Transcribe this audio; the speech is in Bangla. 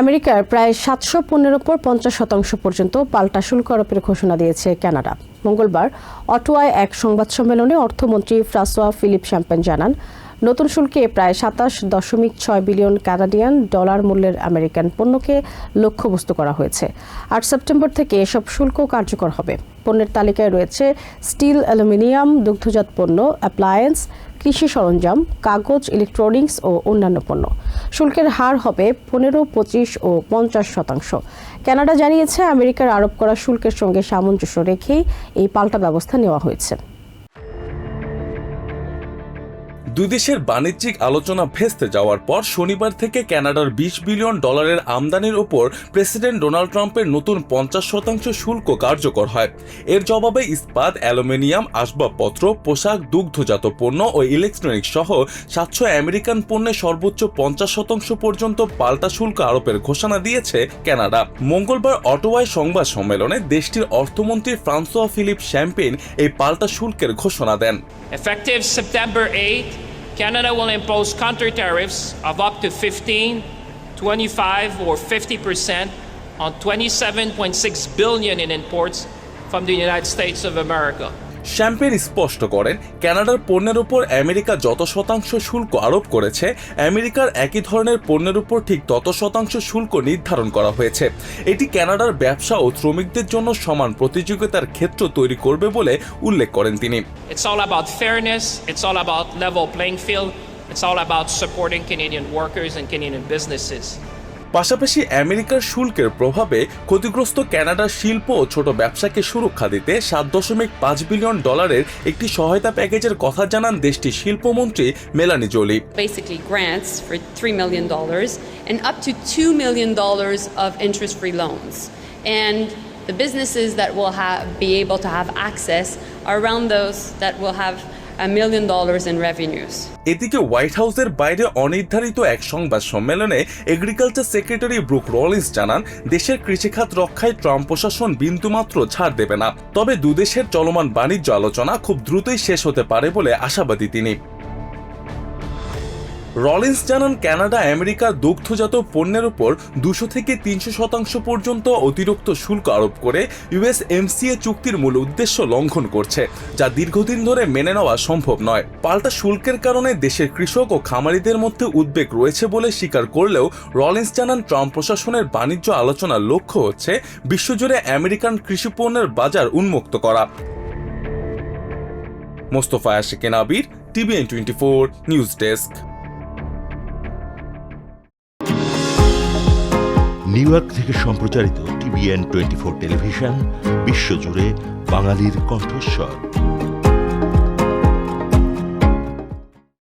আমেরিকার প্রায় ৭০০ পণ্যের ওপর ৫০% পর্যন্ত পাল্টা শুল্ক আরোপের ঘোষণা দিয়েছে কানাডা। মঙ্গলবার অটোয়ায় এক সংবাদ সম্মেলনে অর্থমন্ত্রী ফ্রাঁসোয়া ফিলিপ শ্যাম্পেন জানান, নতুন শুল্কে প্রায় ২৭.৬ বিলিয়ন কানাডিয়ান ডলার মূল্যের আমেরিকান পণ্যকে লক্ষ্যবস্তু করা হয়েছে। ৮ সেপ্টেম্বর থেকে এসব শুল্ক কার্যকর হবে। পণ্যের তালিকায় রয়েছে স্টিল, অ্যালুমিনিয়াম, দুগ্ধজাত পণ্য, অ্যাপ্লায়েন্স, কৃষি সরঞ্জাম, কাগজ, ইলেকট্রনিক্স ও অন্যান্য পণ্য। শুল্কের হার হবে ১৫, ২৫ ও ৫০%। কানাডা জানিয়েছে, আমেরিকার আরোপ করা শুল্কের সঙ্গে সামঞ্জস্য রেখেই এই পাল্টা ব্যবস্থা নেওয়া হয়েছে। দুই দেশের বাণিজ্যিক আলোচনা ভেস্তে যাওয়ার পর শনিবার থেকে কানাডার ২০ বিলিয়ন ডলারের আমদানির ওপর প্রেসিডেন্ট ডোনাল্ড ট্রাম্পের নতুন ৫০% শুল্ক কার্যকর হয়। এর জবাবে ইস্পাত, অ্যালুমিনিয়াম, আসবাবপত্র, পোশাক, দুগ্ধজাত পণ্য ও ইলেকট্রনিক্স সহ ৭০০ আমেরিকান পণ্যে সর্বোচ্চ ৫০% পর্যন্ত পাল্টা শুল্ক আরোপের ঘোষণা দিয়েছে কানাডা। মঙ্গলবার অটোয়ায় সংবাদ সম্মেলনে দেশটির অর্থমন্ত্রী ফ্রাঁসোয়া ফিলিপ শ্যাম্পেন এই পাল্টা শুল্কের ঘোষণা দেন। Effective September 8, Canada will impose counter tariffs of up to 15, 25 or 50% on $27.6 billion in imports from the United States of America. Champagne স্পষ্ট করেন, কানাডার পণ্যের উপর আমেরিকা যত শতাংশ শুল্ক আরোপ করেছে, আমেরিকার একই ধরনের পণ্যের উপর ঠিক তত শতাংশ শুল্ক নির্ধারণ করা হয়েছে। এটি কানাডার ব্যবসা ও শ্রমিকদের জন্য সমান প্রতিযোগিতার ক্ষেত্র তৈরি করবে বলে উল্লেখ করেন তিনি। It's all about fairness, it's all about level playing field, it's all about supporting Canadian workers and Canadian businesses. পাশাপাশি আমেরিকার শুল্কের প্রভাবে ক্ষতিগ্রস্ত কানাডার শিল্প ও ছোট ব্যবসাকে সুরক্ষা দিতে ৭.৫ বিলিয়ন ডলারের একটি সহায়তা প্যাকেজের কথা জানান দেশটির শিল্পমন্ত্রী মেলানি Jolie. Basically grants for $3 million and up to $2 million of interest-free loans. And the businesses that will be able to have access are around those that will have $1 million in revenues. এদিকে হোয়াইট হাউসের বাইরে অনির্ধারিত এক সংবাদ সম্মেলনে এগ্রিকালচার সেক্রেটারি ব্রুক রলিন্স জানান, দেশের কৃষিখাত রক্ষায় ট্রাম্প প্রশাসন বিন্দুমাত্র ছাড় দেবে না। তবে দুদেশের চলমান বাণিজ্য আলোচনা খুব দ্রুতই শেষ হতে পারে বলে আশাবাদী তিনি। রলিন্স জানান, কানাডা আমেরিকার দুগ্ধজাত পণ্যের উপর ২০০ থেকে ৩০০% পর্যন্ত অতিরিক্ত শুল্ক আরোপ করে USMCA চুক্তির মূল উদ্দেশ্য লঙ্ঘন করছে, যা দীর্ঘদিন ধরে মেনে নেওয়া সম্ভব নয়। পাল্টা শুল্কের কারণে দেশের কৃষক ও খামারিদের মধ্যে উদ্বেগ রয়েছে বলে স্বীকার করলেও রলিন্স জানান, ট্রাম্প প্রশাসনের বাণিজ্য আলোচনার লক্ষ্য হচ্ছে বিশ্বজুড়ে আমেরিকান কৃষি পণ্যের বাজার উন্মুক্ত করা। মোস্তফা আশিকিন আবির, TVN 24 news desk. New York থেকে সম্প্রচারিত TVN 24 টেলিভিশন বিশ্বজুড়ে বাঙালির কণ্ঠস্বর।